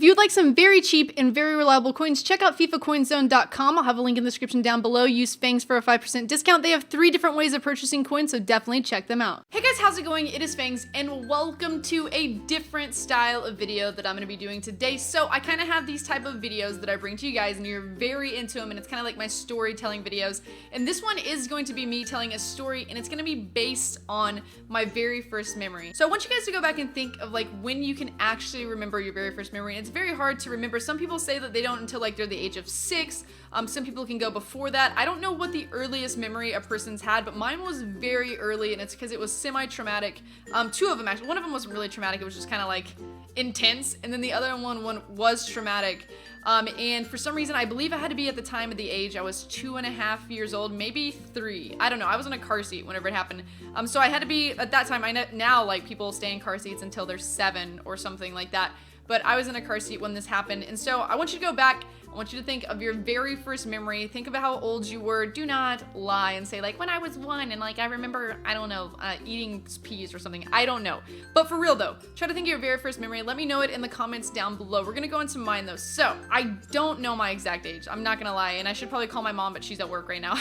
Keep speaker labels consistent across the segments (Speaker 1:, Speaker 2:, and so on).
Speaker 1: If you would like some very cheap and very reliable coins, check out FIFACoinZone.com. I'll have a link in the description down below. Use Fangs for a 5% discount. They have 3 different ways of purchasing coins, so definitely check them out. Hey guys, how's it going? It is Fangs, and welcome to a different style of video that I'm going to be doing today. So I kind of have these type of videos that I bring to you guys, and you're very into them, and it's kind of like my storytelling videos. And this one is going to be me telling a story, and it's going to be based on my very first memory. So I want you guys to go back and think of like when you can actually remember your very first memory. And it's very hard to remember. Some people say that they don't until like they're the age of 6. Some people can go before that. I don't know what the earliest memory a person's had, but mine was very early, and it's because it was semi-traumatic. 2 of them actually. One of them wasn't really traumatic. It was just kind of like intense, and then the other one was traumatic. And for some reason, I believe I had to be at the time of the age, I was 2.5 years old, maybe 3. I don't know. I was in a car seat whenever it happened. So I had to be at that time. I know now like people stay in car seats until they're 7 or something like that. But I was in a car seat when this happened. And so I want you to go back. I want you to think of your very first memory. Think about how old you were. Do not lie and say like, when I was 1 and like I remember, I don't know, eating peas or something. I don't know. But for real though, try to think of your very first memory. Let me know it in the comments down below. We're gonna go into mine though. So I don't know my exact age. I'm not gonna lie. And I should probably call my mom, but she's at work right now.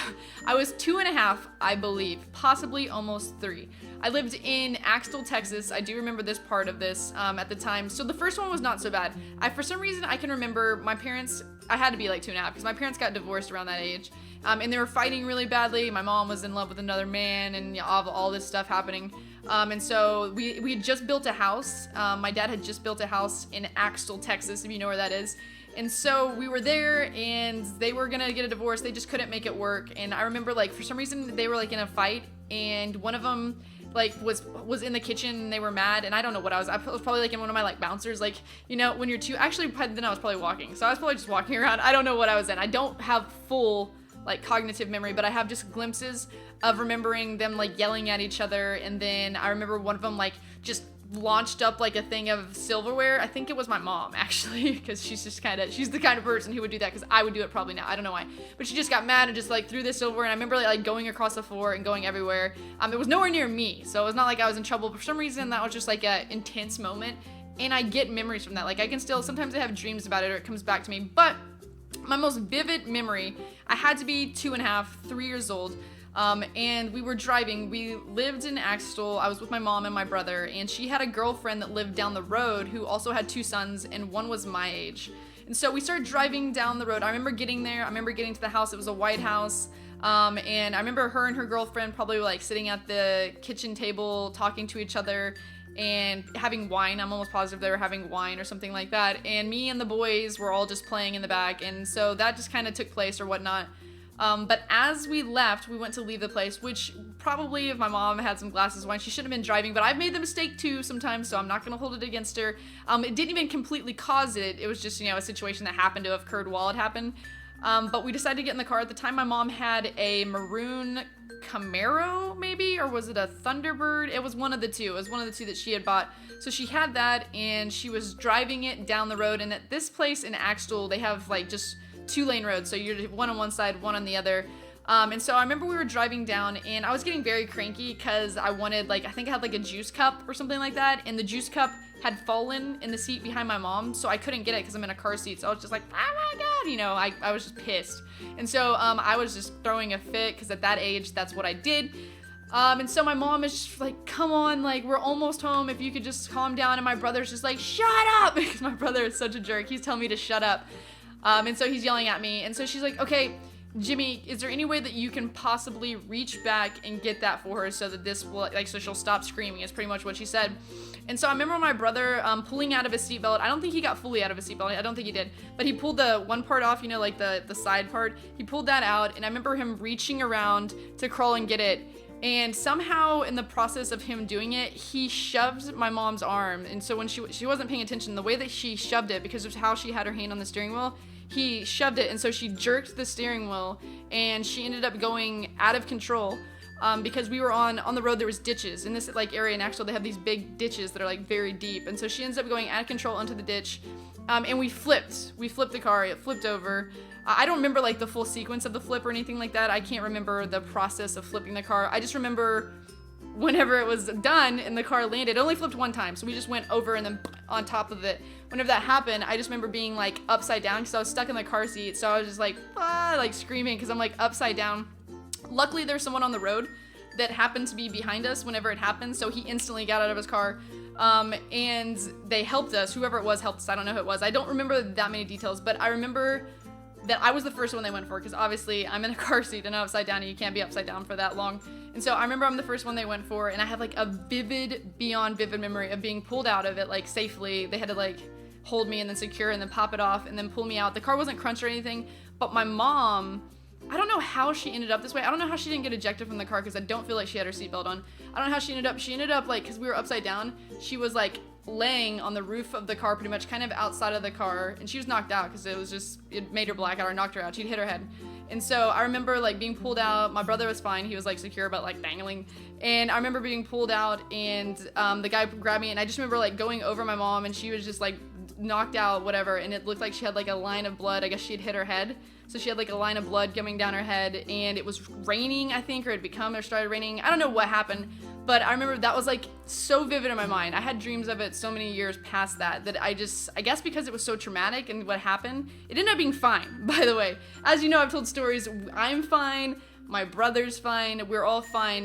Speaker 1: I was 2.5, I believe, possibly almost 3. I lived in Axtell, Texas. I do remember this part of this at the time. So the first one was not so bad. For some reason, I can remember my parents, I had to be like 2.5 because my parents got divorced around that age. And they were fighting really badly. My mom was in love with another man and all this stuff happening. And so we had just built a house. My dad had just built a house in Axtell, Texas, if you know where that is. And so we were there and they were gonna get a divorce. They just couldn't make it work. And I remember like for some reason they were like in a fight, and one of them like was in the kitchen and they were mad, and I don't know what I was probably like in one of my like bouncers, like, you know, when you're actually then I was probably walking, so I was probably just walking around. I don't know what I was in. I don't have full like cognitive memory, but I have just glimpses of remembering them like yelling at each other. And then I remember one of them like just launched up like a thing of silverware. I think it was my mom actually, because she's the kind of person who would do that, because I would do it probably now. I don't know why, but she just got mad and just like threw this silverware, and I remember like going across the floor and going everywhere. It was nowhere near me, so it was not like I was in trouble. But for some reason that was just like a intense moment, and I get memories from that. Like I can still, sometimes I have dreams about it or it comes back to me. But my most vivid memory, I had to be 2.5, 3 years old. And we were driving. We lived in Axtell. I was with my mom and my brother, and she had a girlfriend that lived down the road who also had 2 sons, and one was my age. And so we started driving down the road. I remember getting there. I remember getting to the house. It was a white house. And I remember her and her girlfriend probably like sitting at the kitchen table talking to each other and having wine. I'm almost positive they were having wine or something like that. And me and the boys were all just playing in the back. And so that just kind of took place or whatnot. But as we left, we went to leave the place, which probably if my mom had some glasses of wine, she shouldn't have been driving, but I've made the mistake too sometimes, so I'm not going to hold it against her. It didn't even completely cause it. It was just, you know, a situation that happened to have occurred while it happened. But we decided to get in the car. At the time, my mom had a maroon Camaro, maybe, or was it a Thunderbird? It was one of the two. It was one of the two that she had bought. So she had that, and she was driving it down the road. And at this place in Axtell, they have like just 2-lane roads, so you're one on one side, one on the other. And so I remember we were driving down, and I was getting very cranky because I wanted, like, I think I had like a juice cup or something like that, and the juice cup had fallen in the seat behind my mom, so I couldn't get it because I'm in a car seat. So I was just like, oh my god, you know, I was just pissed. And so I was just throwing a fit because at that age, that's what I did. And so my mom is just like, come on, like, we're almost home, if you could just calm down. And my brother's just like, shut up, because my brother is such a jerk. He's telling me to shut up. And so he's yelling at me. And so she's like, okay, Jimmy, is there any way that you can possibly reach back and get that for her so that this will, like, so she'll stop screaming, is pretty much what she said. And so I remember my brother pulling out of his seatbelt. I don't think he got fully out of his seatbelt. I don't think he did. But he pulled the one part off, you know, like the side part. He pulled that out. And I remember him reaching around to crawl and get it. And somehow in the process of him doing it, he shoved my mom's arm. And so when she wasn't paying attention, the way that she shoved it, because of how she had her hand on the steering wheel, he shoved it. And so she jerked the steering wheel, and she ended up going out of control. Because we were on the road, there was ditches. In this like area in Axtell, they have these big ditches that are like very deep. And so she ends up going out of control into the ditch. And we flipped the car. It flipped over. I don't remember like the full sequence of the flip or anything like that. I can't remember the process of flipping the car. I just remember whenever it was done and the car landed, it only flipped one time. So we just went over and then on top of it. Whenever that happened, I just remember being like upside down because I was stuck in the car seat. So I was just like, ah, like screaming because I'm like upside down. Luckily, there's someone on the road that happened to be behind us whenever it happened. So he instantly got out of his car. And they helped us. Whoever it was helped us. I don't know who it was. I don't remember that many details, but I remember that I was the first one they went for because obviously I'm in a car seat and upside down and you can't be upside down for that long. And so I remember I'm the first one they went for, and I have like a vivid, beyond vivid memory of being pulled out of it like safely. They had to like hold me and then secure and then pop it off and then pull me out. The car wasn't crunched or anything, but my mom, I don't know how she ended up this way. I don't know how she didn't get ejected from the car because I don't feel like she had her seatbelt on. I don't know how she ended up like, because we were upside down, she was like laying on the roof of the car pretty much kind of outside of the car, and she was knocked out because it made her black out or knocked her out. She'd hit her head. And so I remember like being pulled out. My brother was fine. He was like secure but like dangling. And I remember being pulled out and the guy grabbed me, and I just remember like going over my mom, and she was just like knocked out, whatever, and it looked like she had like a line of blood. I guess she had hit her head. So she had like a line of blood coming down her head, and it was raining, I think, or it started raining. I don't know what happened, but I remember that was like so vivid in my mind. I had dreams of it so many years past that I guess because it was so traumatic and what happened, it ended up being fine, by the way. As you know, I've told stories, I'm fine, my brother's fine, we're all fine.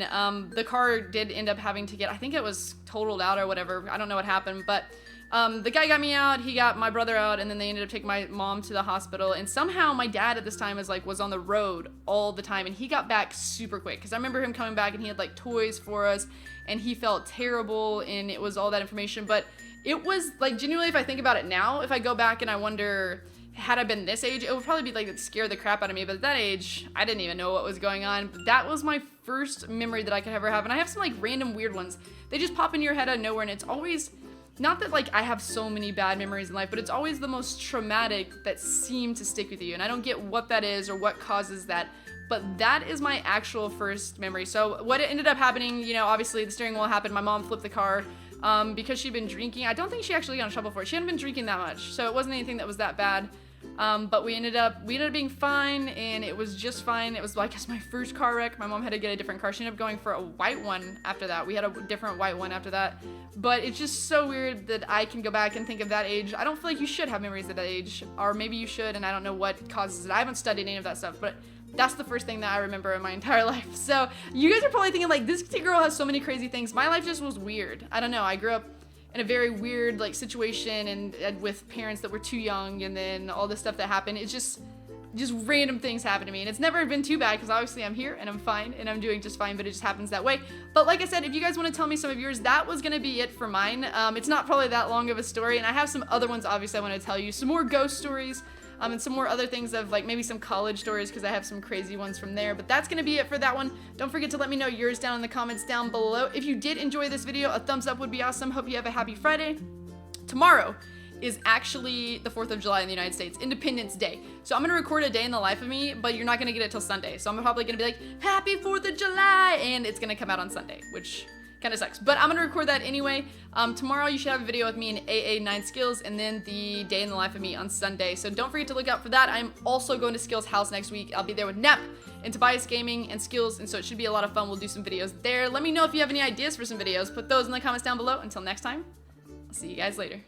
Speaker 1: The car did end up having to get, I think it was totaled out or whatever, I don't know what happened, but the guy got me out, he got my brother out, and then they ended up taking my mom to the hospital. And somehow my dad at this time was on the road all the time, and he got back super quick because I remember him coming back and he had like toys for us, and he felt terrible, and it was all that information. But it was like, genuinely, if I think about it now, if I go back and I wonder, had I been this age, it would probably be like it scared the crap out of me. But at that age, I didn't even know what was going on. But that was my first memory that I could ever have, and I have some like random weird ones. They just pop in your head out of nowhere, and it's always, not that like I have so many bad memories in life, but it's always the most traumatic that seem to stick with you. And I don't get what that is or what causes that, but that is my actual first memory. So what ended up happening, you know, obviously the steering wheel happened. My mom flipped the car because she'd been drinking. I don't think she actually got in trouble for it. She hadn't been drinking that much, so it wasn't anything that was that bad. But we ended up being fine, and it was just fine. It was like, it's my first car wreck. My mom had to get a different car. She ended up going for a white one after that. We had a different white one after that. But it's just so weird that I can go back and think of that age. I don't feel like you should have memories at that age, or maybe you should, and I don't know what causes it. I haven't studied any of that stuff, but that's the first thing that I remember in my entire life. So you guys are probably thinking like, this girl has so many crazy things. My life just was weird. I don't know. I grew up in a very weird like situation and with parents that were too young, and then all this stuff that happened. It's just random things happen to me, and it's never been too bad because obviously I'm here and I'm fine and I'm doing just fine, but it just happens that way. But like I said, if you guys want to tell me some of yours, that was gonna be it for mine. It's not probably that long of a story, and I have some other ones obviously I want to tell you, some more ghost stories, and some more other things of like maybe some college stories because I have some crazy ones from there. But that's gonna be it for that one. Don't forget to let me know yours down in the comments down below. If you did enjoy this video, a thumbs up would be awesome. Hope you have a happy Friday. Tomorrow is actually the 4th of July in the United States, Independence Day. So I'm gonna record a day in the life of me, but you're not gonna get it till Sunday. So I'm probably gonna be like, happy 4th of July, and it's gonna come out on Sunday, which kind of sucks, but I'm gonna record that anyway. Tomorrow you should have a video with me in AA 9 Skills, and then the day in the life of me on Sunday. So don't forget to look out for that. I'm also going to Skills house next week. I'll be there with Nep and Tobias Gaming and Skills, and so it should be a lot of fun. We'll do some videos there. Let me know if you have any ideas for some videos. Put those in the comments down below. Until next time, I'll see you guys later.